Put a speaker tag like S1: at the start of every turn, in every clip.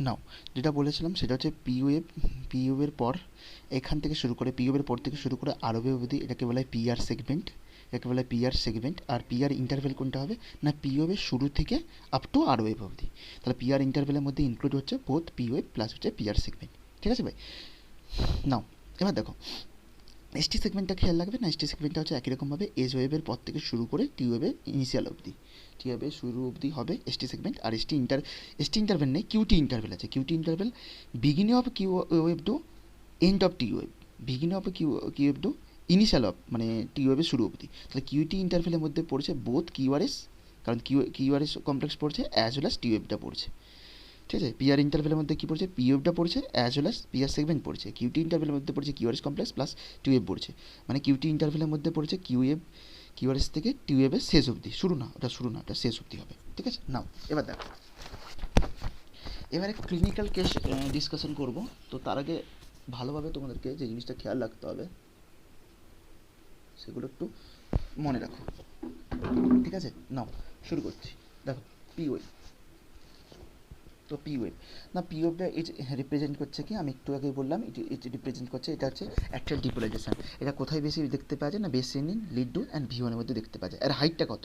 S1: নাও যেটা বলেছিলাম সেটা হচ্ছে পিওয়ের পর এখান থেকে শুরু করে পিওয়ের পর থেকে শুরু করে আর ওয়েভ অবধি এটাকে বলা হয় পিআর সেগমেন্ট, এটাকে বলা হয় পিআর সেগমেন্ট। আর পিআর ইন্টারভেল কোনটা হবে না পিওয়ের শুরু থেকে আপ টু আর ওয়েভ অবধি। তাহলে পিআর ইন্টারভেলের মধ্যে ইনক্লুড হচ্ছে বোথ পিওয়েভ প্লাস হচ্ছে পিআর সেগমেন্ট। ঠিক আছে ভাই? নাও এবার দেখো এসটি সেগমেন্টটা খেয়াল রাখবে না, এসটি সেগমেন্টটা হচ্ছে একই রকমভাবে এজ ওয়েভের পর থেকে শুরু করে টি ওয়েভের ইনিশিয়াল অবধি, টি ওয়েভের শুরু অবধি হবে এসটি সেগমেন্ট। আর এসটি ইন্টারভেল নেই, কিউটি ইন্টারভেল আছে। QT interval beginning of Q wave to end of T wave, beginning of Q wave to initial of মানে টি ওয়েভের শুরু অবধি। তাহলে কিউটি ইন্টারভেলের মধ্যে পড়ছে বোথ কিউআরএস, কারণ কিউআরএস কমপ্লেক্স পড়ছে অ্যাজ ওয়েল অ্যাজ টি ওয়েভটা পড়ছে। ঠিক আছে? পিআর ইন্টারভেলের মধ্যে কী পড়ছে পিওএফটা পড়ছে as well as PR segment পড়ছে। কিউটি ইন্টারভেলের মধ্যে পড়ছে কিউআরএস কমপ্লেক্স প্লাস টিউএফ পড়ছে। মানে কিউটি ইন্টারভেলের মধ্যে পড়ছে কিউআরএস থেকে টিউএফের শেষ অবধি, শুরু না ওটা শেষ অবধি হবে। ঠিক আছে? নাও এবার দেখো, এবারে ক্লিনিক্যাল কেস ডিসকাশন করব। তো তার আগে ভালোভাবে তোমাদেরকে যে জিনিসটা খেয়াল রাখতে হবে সেগুলো একটু মনে রাখো। ঠিক আছে? নাও শুরু করছি। দেখো পিওএফ, তো পি ওয়েভ না পি ওয়েভটা রিপ্রেজেন্ট করছে কি আমি একটু আগে বললাম, এটি রিপ্রেজেন্ট করছে এটা হচ্ছে অ্যাক্টুয়াল ডিপোলাইজেশন। এটা কোথায় বেশি দেখতে পাওয়া যায় না বেসিনিন লিড টু অ্যান্ড ভি ওয়ানের মধ্যে দেখতে পাওয়া যায়। আর হাইটটা কত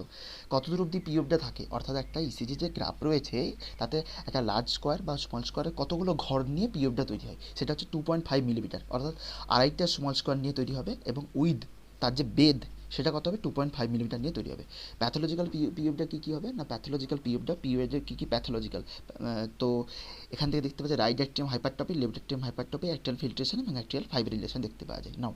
S1: দূর অবধি পি ওয়েভটা থাকে, অর্থাৎ একটা ইসিজি যে গ্রাফ রয়েছে তাতে একটা লার্জ স্কোয়ার বা স্মল স্কোয়ারের কতগুলো ঘর নিয়ে পি ওয়েভটা তৈরি হয়, সেটা হচ্ছে 2.5 মিলিমিটার, অর্থাৎ আড়াইটা স্মল স্কোয়ার নিয়ে তৈরি হবে এবং উইথ তার যে বেদ সেটা কত হবে 2.5 মিলিমিটার নিয়ে তৈরি হবে। প্যাথোলজিক্যাল পিএফটা কী কী হবে না প্যাথোলজিক্যাল পিএফের কী কী প্যাথোলজিক্যাল, তো এখান থেকে দেখতে পাওয়া যায় right atrium hypertrophy, left atrium hypertrophy, atrial filtration এবং অ্যাক্টিয়াল ফাইব্রিলেশন দেখতে পাওয়া যায়। নাও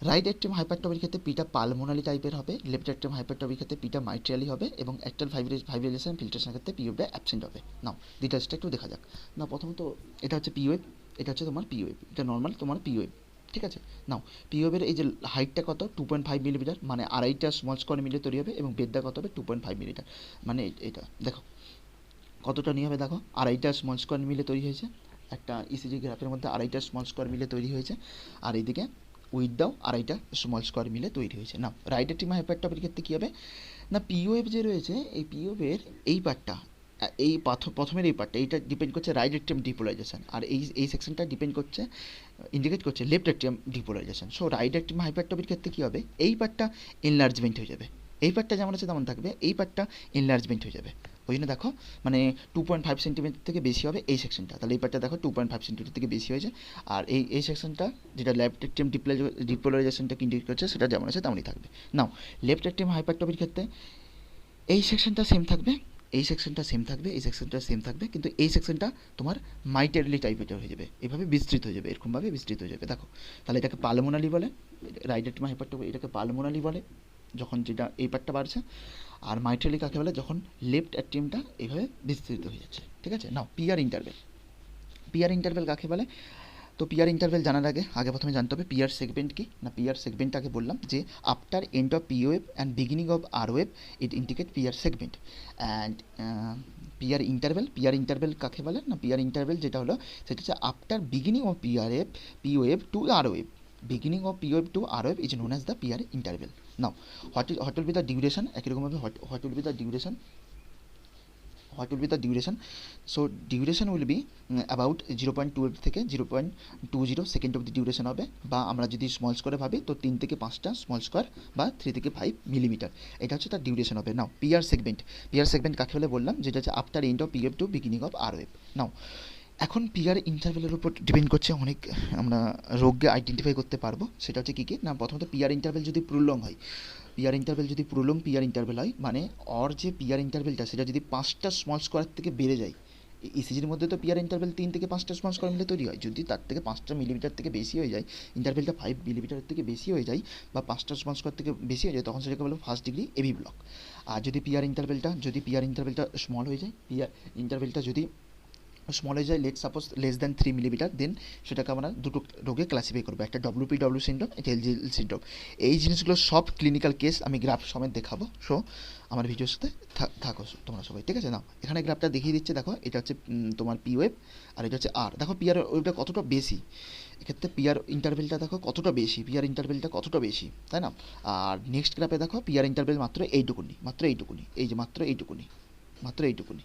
S1: রাইট অ্যাট্রিয়াম হাইপারটপির ক্ষেত্রে পিটা পালমোনালি টাইপের হবে, লেফট অ্যাট্রিয়াম হাইপারটপির ক্ষেত্রে পিটা মাইট্রিয়ালি হবে এবং অ্যাক্টিয়াল ফাইব্রিলেশন ফিল্ট্রেশনের ক্ষেত্রে পিওএফটা অ্যাবসেন্ট হবে। নাও ডিটেলসটা একটু দেখা যাক। না প্রথমত এটা হচ্ছে পিওএফ, এটা হচ্ছে তোমার পিওএফ, এটা নর্মাল তোমার পিওএফ। ঠিক আছে? নাও পিওএফের এই যে হাইটটা কত 2.5 মিলিমিটার, মানে আড়াইটা স্মল স্কোয়ার মিলে তৈরি হবে এবং বেদটা কত হবে 2.5 মিলিমিটার, মানে এটা দেখো কতটা নিয়ে হবে, দেখো আড়াইটা স্মল স্কোয়ার মিলে তৈরি হয়েছে, একটা ইসিজি গ্রাফের মধ্যে আড়াইটা স্মল স্কোয়ার মিলে তৈরি হয়েছে, আর এইদিকে উইথটাও আড়াইটা স্মল স্কোয়ার মিলে তৈরি হয়েছে। না রাইট অ্যাট্রিয়াম হাইপারটপির ক্ষেত্রে কী হবে না পিওএফ যে রয়েছে এই পিওএফের এই পার্টটা, এই প্রথমের এই পার্টটা এইটা ডিপেন্ড করছে রাইট অ্যাট্রিয়াম ডিপোলাইজেশন, আর এই সেকশনটা ডিপেন্ড করছে ইন্ডিকেট করছে left atrium depolarization. So right atrium হাইপারটপির ক্ষেত্রে কী হবে এই পার্টটা এনলার্জমেন্ট হয়ে যাবে, এই পার্টটা যেমন আছে তেমন থাকবে, এই পার্টটা এনলার্জমেন্ট হয়ে যাবে। ওই জন্য দেখো মানে 2.5 সেন্টিমিটার থেকে বেশি হবে এই সেকশনটা, তাহলে এই পার্টটা দেখো 2.5 সেন্টিমিটার থেকে বেশি হয়েছে। আর এই সেকশনটা যেটা লেফট অ্যাট্রিয়াম ডিপোলাইজেশনটাকে ইন্ডিকেট করছে সেটা যেমন আছে তেমনই থাকবে। নাও লেফট অ্যাট্রিয়াম হাইপারটপির ক্ষেত্রে এই সেকশনটা সেম থাকবে, এই সেকশনটা সেম থাকবে, এই সেকশনটা সেম থাকবে, কিন্তু এই সেকশনটা তোমার মাইটারলি টাইপের হয়ে যাবে, এভাবে বিস্তৃত হয়ে যাবে, এরকমভাবে বিস্তৃত হয়ে যাবে। দেখো তাহলে এটাকে পালমোনালি বলে, রাইট অ্যাট্রিয়াম হাইপারটপি এটাকে পালমোনালি বলে যখন যেটা এই পার্টটা বাড়ছে, আর মাইট্রালি কাকে বলে যখন লেফট অ্যাট্রিয়ামটা এইভাবে বিস্তৃত হয়ে যাচ্ছে। ঠিক আছে? নাও পিআর ইন্টারভেল, পিআর ইন্টারভেল কাকে বলে, তো পিআর ইন্টারভেল জানার আগে প্রথমে জানতে হবে পিআর সেগমেন্ট কি না পিআর সেগমেন্টটাকে বললাম যে after end of P wave and beginning of R wave it indicate PR segment. And PR interval কাকে বলে না পিআর ইন্টারভেল যেটা হলো সেটা হচ্ছে after beginning of P wave to R wave, beginning of P wave to R wave is known as the PR interval. Now what will be the duration, একই রকমভাবে what will be the duration, what will be the duration, so duration will be about 0.12 থেকে 0.20 second অবধি duration হবে, বা আমরা যদি small স্কোয়ারে ভাবি তো 3 থেকে 5টা স্মল স্কোয়ার বা 3 থেকে 5 মিলিমিটার, এটা হচ্ছে তার ডিউরেশন হবে। নাও পিআর সেগমেন্ট কাকে বলে বললাম যেটা হচ্ছে after end of PF to beginning of R wave. Now এখন পিআর ইন্টারভেলের উপর ডিপেন্ড করছে অনেক আমরা রোগকে আইডেন্টিফাই করতে পারবো, সেটা হচ্ছে কী কী না প্রথমত পিআর ইন্টারভেল যদি প্রলং হয়, পিআর ইন্টারভেল হয় মানে অর যে পিআর ইন্টারভেলটা সেটা যদি 5টা স্মল স্কোয়ার থেকে বেড়ে যায়, ইসিজির মধ্যে তো পিআর ইন্টারভেল 3 থেকে 5টা স্মল স্কোয়ার মিলে তৈরি হয়, যদি তার থেকে 5টা মিলিমিটার থেকে বেশি হয়ে যায়, ইন্টারভেলটা 5 মিলিমিটার থেকে বেশি হয়ে যায় বা 5টা স্মল স্কোয়ার থেকে বেশি হয়ে যায় তখন সেটাকে বলবো ফার্স্ট ডিগ্রি এবি ব্লক। আর যদি পিআর ইন্টারভেলটা স্মল হয়ে যায়, পিআর ইন্টারভেলটা যদি স্মল হয়ে যায় সাপোজ লেস দ্যান 3 মিলিমিটার, দেন সেটাকে আমরা দুটো রোগে ক্লাসিফাই করবো, একটা ডব্লিউপিডব্লিউ সিন্ড্রোম, একটা এলজিএল সিন্ড্রোম। এই জিনিসগুলো সব ক্লিনিক্যাল কেস আমি গ্রাফ সমেত দেখাবো, সো আমার ভিডিওর সাথে থাকো তোমরা সবাই। ঠিক আছে? না এখানে গ্রাফটা দেখিয়ে দিচ্ছে, দেখো এটা হচ্ছে তোমার পি ওয়েভ আর এটা হচ্ছে আর, দেখো পিআর ওয়েভটা কতটা বেশি, এক্ষেত্রে পিআর ইন্টারভেলটা দেখো কতটা বেশি, তাই না? আর নেক্সট গ্রাফে দেখো পিআর ইন্টারভেল মাত্র এইটুকুনি, এই যে মাত্র এইটুকুনি,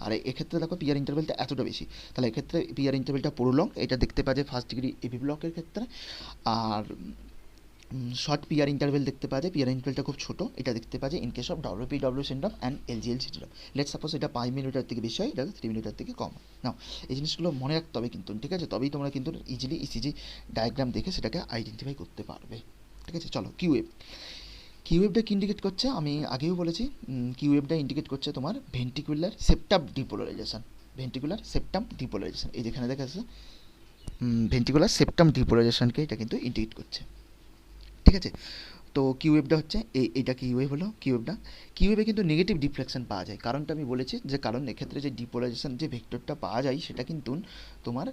S1: আর এক্ষেত্রে দেখো পিয়ার ইন্টারভেলটা এতটা বেশি, তাহলে এক্ষেত্রে পিয়ার ইন্টারভেলটা প্রোলং, এটা দেখতে পাওয়া যায় ফার্স্ট ডিগ্রি এভি ব্লকের ক্ষেত্রে। আর শর্ট পিয়ার ইন্টারভেল দেখতে পাওয়া যায়, পিয়ার ইন্টারভেলটা খুব ছোটো, এটা দেখতে পাওয়া যায় in case of WPW syndrome and LGL syndrome. Let suppose এটা 5 মিলিমিটার থেকে বেশি হয়, এটা 3 মিলিমিটার থেকে কম হয়। নাও এই জিনিসগুলো মনে রাখতে হবে কিন্তু, ঠিক আছে? তবেই তোমরা কিন্তু ইজিলি ইসিজি ডায়াগ্রাম দেখে সেটাকে আইডেন্টিফাই করতে পারবে, ঠিক আছে? চলো কিউএফ, কিউএফটা কি ইন্ডিকেট করছে আমি আগেও বলেছি, কিউএফটা ইন্ডিকেট করছে তোমার ventricular septum depolarisation, ventricular septum depolarisation, এই যেখানে দেখা যাচ্ছে ভেন্টিকুলার সেপ্টাম ডিপোলারাইজেশনকে এটা কিন্তু ইন্ডিকেট করছে, ঠিক আছে? তো কিউএফটা হচ্ছে এইটা কিউএফ হলো কিউএফটা। কিউএফে কিন্তু নেগেটিভ ডিফ্লেকশন পাওয়া যায়, কারণটা আমি বলেছি যে কারণ এক্ষেত্রে যে ডিপোলারাইজেশন যে ভেক্টরটা পাওয়া যায় সেটা কিন্তু তোমার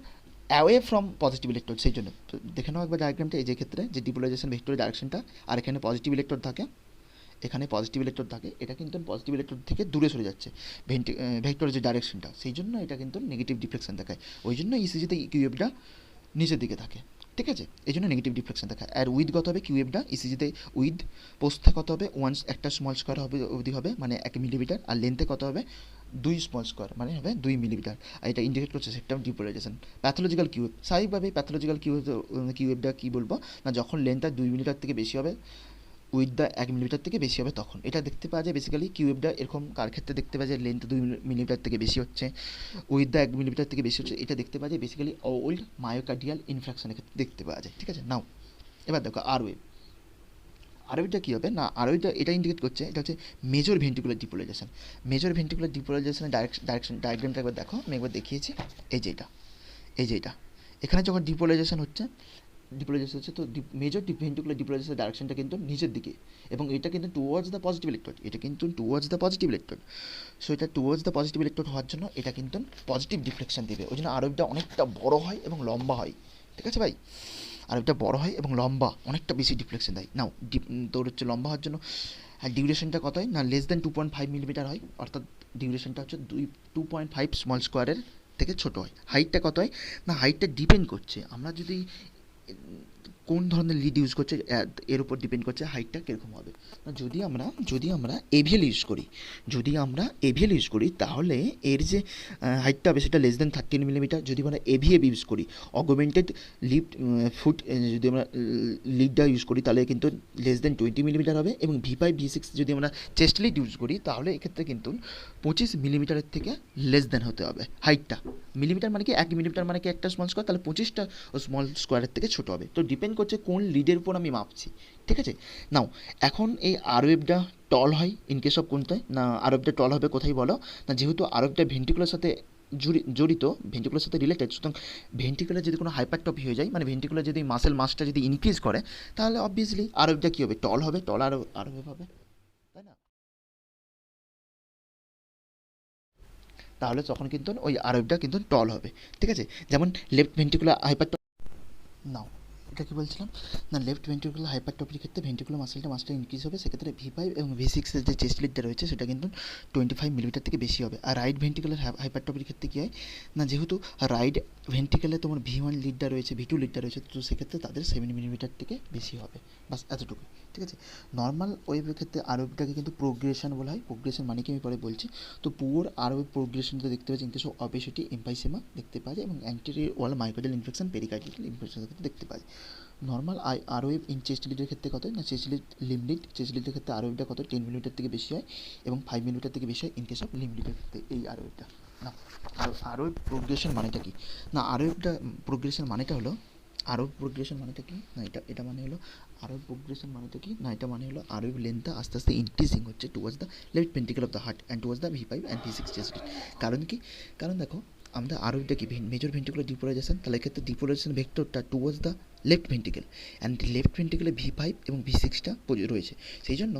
S1: অ্যাওয়ে ফ্রম পজিটিভ ইলেকট্রন, সেই জন্য তো দেখে নাও একবার ডায়াগ্রামটা, এই যে ক্ষেত্রে যে ডিপোলারাইজেশন ভেক্টরের ডাইরেকশনটা, আর এখানে পজিটিভ ইলেকট্রন থাকে, এখানে পজিটিভ ইলেকট্রন থাকে, এটা কিন্তু পজিটিভ ইলেকট্রন থেকে দূরে সরে যাচ্ছে ভেক্টরের যে ডাইরেকশনটা, সেই জন্য এটা কিন্তু নেগেটিভ ডিফ্লেকশন দেখায়। ওই জন্য ইসিজিতে কিউএফটা নিচের দিকে থাকে, ঠিক আছে? এই জন্য নেগেটিভ ডিফ্লেকশন দেখায়। আর উইথ কত হবে কিউএফটা ইসিজিতে, উইথ পোস্টে কত হবে ওয়ান, একটা স্মল স্কোয়ার হবে অবধি হবে মানে 1 মিলিমিটার, আর লেন্থে কত হবে 2 স্মল স্কোয়ার মানে হবে 2 মিলিমিটার। আর এটা ইন্ডিকেট করছে সেপ্টাম ডিপোলারাইজেশন। প্যাথোলজিক্যাল কিউএফ, স্বাভাবিকভাবে প্যাথোলজিক্যাল কিউএফটা কী বলবো না, যখন লেন্থটা 2 মিলিমিটার থেকে বেশি হবে, উইথ দ্য 1 মিলিমিটার থেকে বেশি হবে, তখন এটা দেখতে পাওয়া যায় বেসিক্যালি কিউএফটা এরকম কার ক্ষেত্রে দেখতে পাওয়া যায়, লেন্থ 2 মিলিমিটার থেকে বেশি হচ্ছে, উইথ দ্য 1 মিলিমিটার থেকে বেশি হচ্ছে, এটা দেখতে পাওয়া যায় বেসিক্যালি ওল্ড মায়োকার্ডিয়াল ইনফ্রাকশনের ক্ষেত্রে দেখতে পাওয়া যায়, ঠিক আছে? নাও এবার দেখো আর ওয়েভ, আর ওয়েভটা কী হবে না, আর ওয়েভটা এটা ইন্ডিকেট করছে, এটা হচ্ছে major ventricular depolarization. Major ventricular ডিপোলারাইজেশনের ডাইরেকশন ডায়াগ্রামটা একবার দেখো, আমি একবার দেখিয়েছি, এই যে এটা, এই যে এটা, এখানে যখন ডিপোলারাইজেশন হচ্ছে, ডিপোলারাইজেশন হচ্ছে তো মেজর ভেন্টিকুলার ডিপোলারাইজেশনের ডাইরেকশনটা কিন্তু নিচের দিকে, এবং এটা কিন্তু টুয়ার্ডস দ্য পজিটিভ ইলেকট্রন, এটা কিন্তু towards the positive electron. So এটা টুয়ার্ডস দ্য পজিটিভ ইলেকট্রন হওয়ার জন্য এটা কিন্তু পজিটিভ ডিফ্লেকশন দেবে, ওই জন্য আরবটা অনেকটা বড় হয় এবং লম্বা হয়, ঠিক আছে ভাই? আরবটা বড় হয় এবং লম্বা, অনেকটা বেশি ডিফ্লেকশন দেয়। নাও তোর হচ্ছে লম্বা হওয়ার জন্য আর ডিউরেশনটা কত হয় না, লেস দ্যান 2.5 মিলিমিটার হয়, অর্থাৎ ডিউরেশনটা হচ্ছে 2.5 স্মল স্কোয়ারের থেকে ছোটো হয়। হাইটটা কত হয় না, হাইটটা ডিপেন্ড করছে আমরা যদি কোন ধরনের লিড ইউজ করছে এর উপর ডিপেন্ড করছে হাইটটা কীরকম হবে। যদি আমরা এভিএল ইউজ করি, তাহলে এর যে হাইটটা হবে সেটা লেস দ্যান 13 মিলিমিটার। যদি আমরা এভিএফ ইউজ করি, অগমেন্টেড লিফট ফুট, যদি আমরা লিডটা ইউজ করি তাহলে কিন্তু লেস দ্যান 20 মিলিমিটার হবে। এবং V5 V6 যদি আমরা চেস্ট লিড ইউজ করি তাহলে এক্ষেত্রে কিন্তু 25 মিলিমিটারের থেকে লেস দ্যান হতে হবে হাইটটা। মিলিমিটার মানে কি, 1 মিলিমিটার মানে কি একটা স্মল স্কোয়ার, তাহলে 25টা স্মল স্কোয়ারের থেকে ছোটো হবে। তো ডিপেন্ড করছে কোন লিডের উপর আমি মাপছি, ঠিক আছে? নাও এখন এই আরওয়েভটা টল হয় ইন কেস অফ কোনটায় না, আরওয়েভটা টল হবে কোথায় বলো না, যেহেতু আরওয়েভটা ভেন্টিকুলার সাথে জড়িত, ভেন্টিকুলার সাথে রিলেটেড, সুতরাং ভেন্টিকুলার যদি কোনো হাইপারট্রফি হয়ে যায়, মানে ভেন্টিকুলার যদি মাসেল মাসটা যদি ইনক্রিজ করে, তাহলে অবভিয়াসলি আরওয়েভটা কী হবে, টল হবে, টল আরওয়েভ হবে, তাই না? তাহলে তখন কিন্তু ওই আরওয়েভটা কিন্তু টল হবে, ঠিক আছে? যেমন লেফট ভেন্টিকুলার হাইপারট্রফি, নাও এটা কী বলছিলাম না, লেফট ভেন্ট্রিকুলার হাইপারট্রফির ক্ষেত্রে ভেন্ট্রিকুলার মাসটা ইনক্রিজ হবে, সেক্ষেত্রে V5 এবং V6 এর যে চেস্ট লিডটা রয়েছে সেটা কিন্তু 25 মিলিমিটার থেকে বেশি হবে। আর রাইট ভেন্ট্রিকুলার হাইপারট্রফির ক্ষেত্রে কী হয় না, যেহেতু রাইট ভেন্ট্রিকুলারে তোমার V1 লিডটা রয়েছে, V2 লিডটা রয়েছে, তো সেক্ষেত্রে তাদের 7 মিলিমিটার থেকে বেশি হবে, বাস এতটুকু, ঠিক আছে? নর্মাল ওয়েভের ক্ষেত্রে আরওয়েভটাকে কিন্তু প্রোগ্রেশন বলা হয়, প্রোগ্রেশন মানে কি আমি পরে বলছি। তো পুওর আরওয়েভ প্রোগ্রেশনটা দেখতে পাচ্ছি ইনকেস অফ অবেসিটি, এম্পাইসেমা দেখতে পাওয়া যায়, এবং anterior wall myocardial infection, pericardial ইনফেকশনের ক্ষেত্রে দেখতে পাওয়া যায়। নর্মাল আরওয়েভ ইন চেস্ট লিডের ক্ষেত্রে কত হয় না, chest lead limb lead, chest লিডের ক্ষেত্রে আরওয়েভটা কত 10 মিলিমিটার থেকে বেশি হয়, এবং 5 মিলিমিটার থেকে বেশি হয় ইন কেস অফ লিম লিডের ক্ষেত্রে এই আরওয়েভটা। না আরওয়েভ প্রোগ্রেশন মানেটা কি না, আরওয়েভটা প্রোগ্রেশন মানেটা হলো, আরওয়েভ প্রোগ্রেশন মানেটা কি না, এটা মানে হলো আরওয়েভ প্রোগ্রেশন মানেটা কি না, এটা মানে হলো আরওয়েভ লেন্থটা আস্তে আস্তে ইনক্রিজিং হচ্ছে towards the left ventricle of the heart and towards the V5 and V6 chest lead. কারণ কি, কারণ দেখো আমরা আরওয়েভটা কি মেজর ভেন্ট্রিকুলার ডিপোলারাইজেশন, তাহলে এক্ষেত্রে ডিপোলারাইজেশন ভেক্টরটা towards the left ventricle, and left ভেন্ট্রিকলে V5 এবং V6টা রয়েছে। সেই জন্য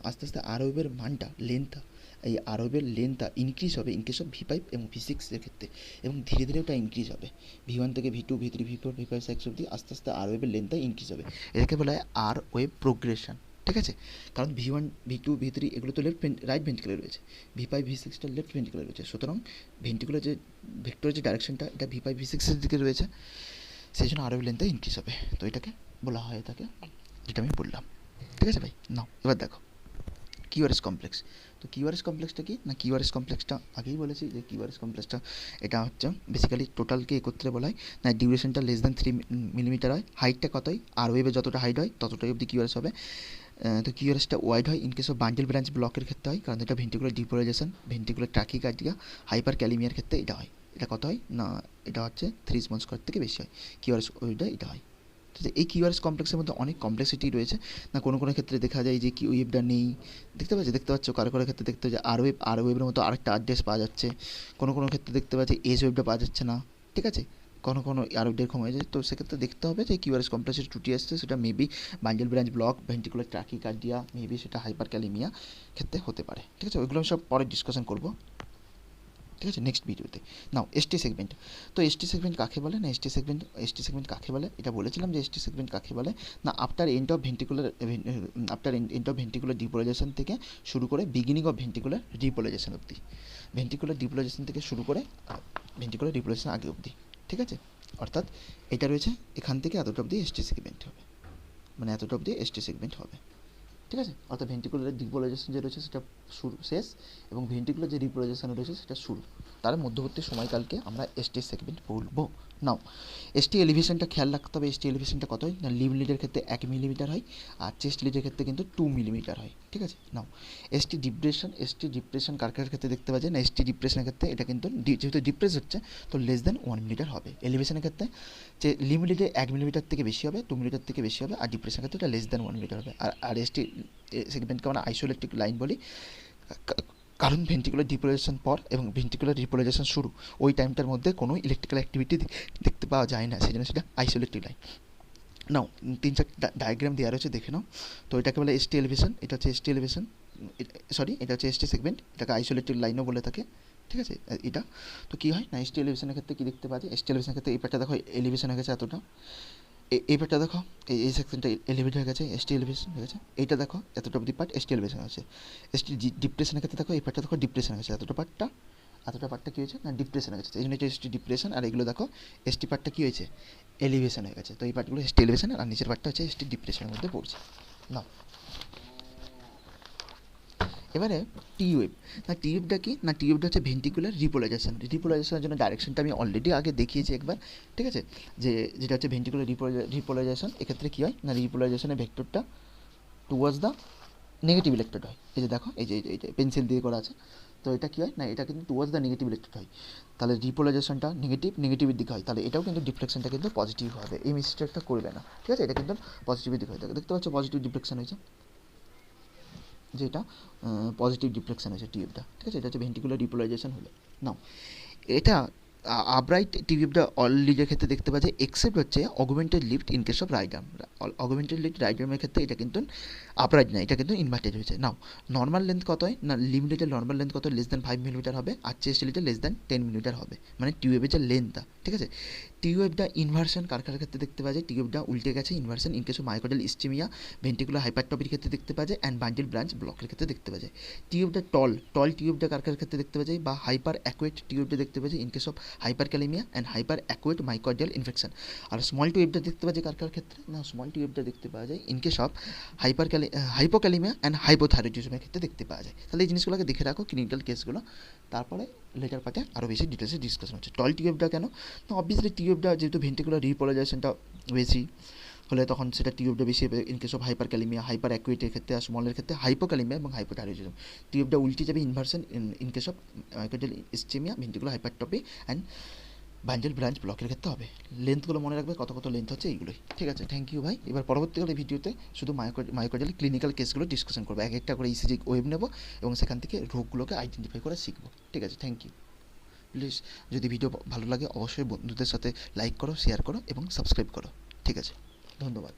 S1: আস্তে আস্তে আরওয়েভের মানটা, লেন্থটা, এই আরওয়েভের লেন্থটা ইনক্রিজ হবে ইন কেস অফ V5 এবং V6 এর ক্ষেত্রে, এবং ধীরে ধীরে ওটা ইনক্রিজ হবে V1 থেকে V2, V3, V4, V5, V6 অবধি আস্তে আস্তে আরওয়েভের লেন্থটা ইনক্রিজ হবে। এটাকে বলা হয় আরওয়েভ প্রোগ্রেশন, ঠিক আছে? কারণ V1, V2, V3 এগুলো তো রাইট ভেন্ট্রিকুলার রয়েছে, V5, V6টা লেফট ভেন্ট্রিকুলার রয়েছে, সুতরাং ভেন্ট্রিকুলার যে ভেক্টরের যে ডাইরেকশনটা এটা V5, V6 এর দিকে রয়েছে, সেই জন্য আরওয়েভ লেন্থটা ইনক্রিজ হবে। তো এটাকে বলা হয়, এটাকে যেটা আমি বললাম, ঠিক আছে ভাই? নাও এবার দেখো কিউআরএস কমপ্লেক্স। তো কিউআরএস কমপ্লেক্সটা কি না, কিউআরএস কমপ্লেক্সটা আগেই বলেছি যে কিউআরএস কমপ্লেক্সটা এটা হচ্ছে বেসিক্যালি টোটালকে একত্রে বলা হয় না, ডিউরেশনটা লেস দ্যান 3 মিলিমিটার হয়, হাইটটা কতই আর ওয়েভে যতটা হাইট হয় ততটাই অবধি কিউআরএস হবে। তো কিউআরএসটা ওয়াইড হয় in case of bundle branch ব্লকের ক্ষেত্রে হয়, কারণ এটা ventricular depolarization, ventricular tachycardia, hyper ক্যালিমিয়ার ক্ষেত্রে এটা হয়। এটা কত হয় না, এটা হচ্ছে 3 স্মল স্কোয়ার থেকে বেশি হয় কিউআরএস ওয়েভটা, এটা হয়। ঠিক আছে, এই কিউআরএস কমপ্লেক্সের মধ্যে অনেক কমপ্লেক্সিটি রয়েছে না, কোনো কোনো ক্ষেত্রে দেখা যায় যে কি ওয়েভটা নেই, দেখতে পাচ্ছ কারো কারো ক্ষেত্রে দেখতে পাচ্ছি আর ওয়েভের মতো আরেকটা অ্যাড্রেস পাওয়া যাচ্ছে, কোনো কোনো ক্ষেত্রে দেখতে পাচ্ছি এজ ওয়েভটা পাওয়া যাচ্ছে না। ঠিক আছে, কোনো কোনো আর ওয়েভটা এরকম হয়ে যায়, তো সেক্ষেত্রে দেখতে হবে যে কিউআরএস কমপ্লেক্সের ত্রুটি আসছে, সেটা maybe bundle branch block, ventricular tachycardia, maybe সেটা হাইপার ক্যালিমিয়া ক্ষেত্রে হতে পারে। ঠিক আছে, ওইগুলো আমি সব পরে ডিসকাশন করবো। ঠিক আছে, নেক্সট ভিডিওতে। নাও এসটি সেগমেন্ট। তো এসটি সেগমেন্ট কাকে বলে না, এসটি সেগমেন্ট কাকে বলে, এটা বলেছিলাম যে এসটি সেগমেন্ট কাকে বলে না, আফটার এন্ড অফ ভেন্টিকুলার ডিপোলাইজেশন থেকে শুরু করে বিগিনিং অফ ভেন্টিকুলার ডিপোলাইজেশন অবধি, ভেন্টিকুলার ডিপোলাইজেশন থেকে শুরু করে ভেন্টিকুলার ডিপোলাইজেশন আগে অবধি। ঠিক আছে, অর্থাৎ এটা রয়েছে এখান থেকে এতটা অবধি এসটি সেগমেন্ট হবে, মানে এতটা অবধি এসটি সেগমেন্ট হবে। ঠিক আছে, অর্থাৎ ভেন্টিকুলার ডিপোলাইজেশন যে রয়েছে সেটা শুরু শেষ, এবং ভেন্টিকুলার যে ডিপোলাইজেশন রয়েছে সেটা শুরু, তার মধ্যবর্তী সময়কালকে আমরা এসটি সেগমেন্ট বলবো। নাও এসটি এলিভেশনটা খেয়াল রাখতে হবে, এসটি এলিভেশনটা কত হয় না, লিভ লিডের ক্ষেত্রে 1 মিলিমিটার হয়, আর চেস্ট লিডের ক্ষেত্রে কিন্তু 2 মিলিমিটার হয়। ঠিক আছে, নাও এসটি ডিপ্রেশন কার কার ক্ষেত্রে দেখতে পাওয়া যায় না, এসটি ডিপ্রেশনের ক্ষেত্রে এটা কিন্তু যেহেতু ডিপ্রেস হচ্ছে তো লেস দেন 1 মিলিমিটার হবে। এলিভেশনের ক্ষেত্রে যে লিভ লিডে 1 মিলিমিটার থেকে বেশি হবে, 2 মিলিমিটার থেকে বেশি হবে, আর ডিপ্রেশনের ক্ষেত্রে এটা লেস দেন 1 মিলিমিটার হবে। আর এসটি সেগমেন্টকে আমরা আইসোলেটেড লাইন বলি, কারণ ভেন্টিকুলার ডিপোলাইজেশন পর এবং ভেন্টিকুলার ডিপোলাইজেশন শুরু, ওই টাইমটার মধ্যে কোনো ইলেকট্রিক্যাল অ্যাক্টিভিটি দেখতে পাওয়া যায় না, সেই জন্য সেটা আইসোলেটেড লাইন। নাও 3-4 ডায়াগ্রাম দেওয়া রয়েছে, দেখে নাও। তো এটাকে বলে এসটি এলিভেশন, এটা হচ্ছে এসটি এলিভেশন, সরি এটা হচ্ছে এসটি সেগমেন্ট, এটাকে আইসোলেটেড লাইনও বলে থাকে। ঠিক আছে, এটা তো কী হয় না, এসটি এলিভেশনের ক্ষেত্রে কী দেখতে পাওয়া যায়, এসটি এলিভেশনের ক্ষেত্রে এই পার্টটা দেখো এলিভেশন হয়ে গেছে এতটা, এই পার্টটা দেখো এই সেকশনটা এলিভেট হয়ে গেছে, এসটি এলিভেশন হয়ে গেছে, এইটা দেখো এতটা অবধি পার্ট এসটি এলিভেশন আছে। এসটি ডিপ্রেশনের ক্ষেত্রে দেখো এই পার্টটা দেখো ডিপ্রেশন হয়ে গেছে, এতটা পার্টটা কী হয়েছে না ডিপ্রেশন হয়ে গেছে, এই জন্য এটা এসটি ডিপ্রেশন, আর এগুলো দেখো এসটি পার্টটা কী হয়েছে এলিভেশন হয়ে গেছে, তো এই পার্টগুলো এসটি এলিভেশন, আর নিচের পার্টটা হচ্ছে এসটি ডিপ্রেশনের মধ্যে পড়ছে। না এবারে টিউব, না টিউবটা কি না, টিউবটা হচ্ছে ভেন্টিকুলার রিপোলাইজেশনের জন্য ডাইরেকশনটা আমি অলরেডি আগে দেখিয়েছি একবার। ঠিক আছে, যেটা হচ্ছে ভেন্টিকুলার রিপোলাইজেশন, এক্ষেত্রে কী হয় না, রিপোলাইজেশনের ভেক্টরটা টুয়ার্ডস দ্য নেগেটিভ ইলেকট্রোড হয়, এই যে দেখো এই যে পেন্সিল দিয়ে করা আছে, তো এটা কী হয় না, এটা কিন্তু টুয়ার্ডস দ্য নেগেটিভ ইলেকট্রোড হয়, তাহলে রিপোলাইজেশনটা নেগেটিভের দিকে হয়, তাহলে এটাও কিন্তু ডিফ্লেকশনটা কিন্তু পজিটিভ হবে, এই মিস্টেকটা করবে না। ঠিক আছে, এটা কিন্তু পজিটিভের দিকে হয়, দেখতে পাচ্ছ পজিটিভ ডিফ্লেকশন হয়েছে, যেটা পজিটিভ ডিফ্লেকশন হয়েছে টিউবটা। ঠিক আছে, এটা হচ্ছে ভেন্টিকুলার ডিপোলাইজেশন হলো। নাও এটা আপরাইট টিউবটা অল লিডের ক্ষেত্রে দেখতে পাওয়া যায়, এক্সেপ্ট হচ্ছে augmented lift in case of right arm, augmented lift right আর্মের ক্ষেত্রে এটা কিন্তু আপরাইট না, এটা কিন্তু ইনভার্টেড হয়েছে। নাও নর্মাল লেন্থ কত হয় না, লিমিটেড নর্মাল লেন্থ কত, লেস দ্যান 5 মিলিমিটার হবে, আর chest litre less than 10 millimetre হবে, মানে টিউবের যে লেন্থটা। ঠিক আছে, টিউবটা ইনভার্সন কার কার ক্ষেত্রে দেখতে পাওয়া যায়, টিউবটা উল্টে গেছে inversion in case of myocardial ischaemia, ventricular হাইপারট্রফির ক্ষেত্রে দেখতে পাওয়া যায়, অ্যান্ড বান্ডেল ব্রাঞ্চ ব্লকের ক্ষেত্রে দেখতে পাওয়া যায়। টিউবটা টল টিউবটা কার কার ক্ষেত্রে দেখতে পাওয়া যায়, বা হাইপার অ্যাকুয়েট টিউবটা দেখতে পাওয়া যায় in case of hyper kalaemia and hyper acute myocardial infection. আর স্মল টিউবটা দেখতে পাওয়া যায় কার কার ক্ষেত্রে না, স্মল টিউবটা দেখতে পাওয়া যায় in case of hypokalaemia and হাইপোথাইরয়েডিজমের ক্ষেত্রে দেখতে পাওয়া যায়। তাহলে এই জিনিসগুলোকে দেখে রাখো ক্লিনিক্যাল কেসগুলো, তারপরে লেটার পার্টে আরও বেশি ডিটেলসে ডিসকাশন হচ্ছে। টল টিউবটা কেন না, অবভিয়াসলি টিউবটা যেহেতু ভেন্টিকুলার রিপোলাইজেশনটা বেশি হলে তখন সেটা টিউবটা বেশি হবে in case of hyper kalaemia, hyper অ্যাকুইটের ক্ষেত্রে, আর স্মলের ক্ষেত্রে হাইপোক্যালিমিয়া এবং হাইপোথাইরয়েডিজম। টিউবটা উল্টে যাবে inversion in case of myocardial ischaemia, ventricular hypertrophy and bundle branch ব্লকের ক্ষেত্রে হবে। লেন্থগুলো মনে রাখবে, কত লেন্থ হচ্ছে এইগুলোই। ঠিক আছে, থ্যাংক ইউ ভাই। এবার পরবর্তীকালে ভিডিওতে শুধু মায়োকার্ডিয়াল ক্লিনিক্যাল কেসগুলো ডিসকাশন করবো, এক একটা করে ইসিজি ওয়েব নেবো এবং সেখান থেকে রোগগুলোকে আইডেন্টিফাই করে শিখবো। ঠিক আছে, থ্যাংক ইউ। প্লিজ যদি ভিডিও ভালো লাগে অবশ্যই বন্ধুদের সাথে লাইক করো, শেয়ার করো এবং সাবস্ক্রাইব করো। ঠিক আছে, ধন্যবাদ।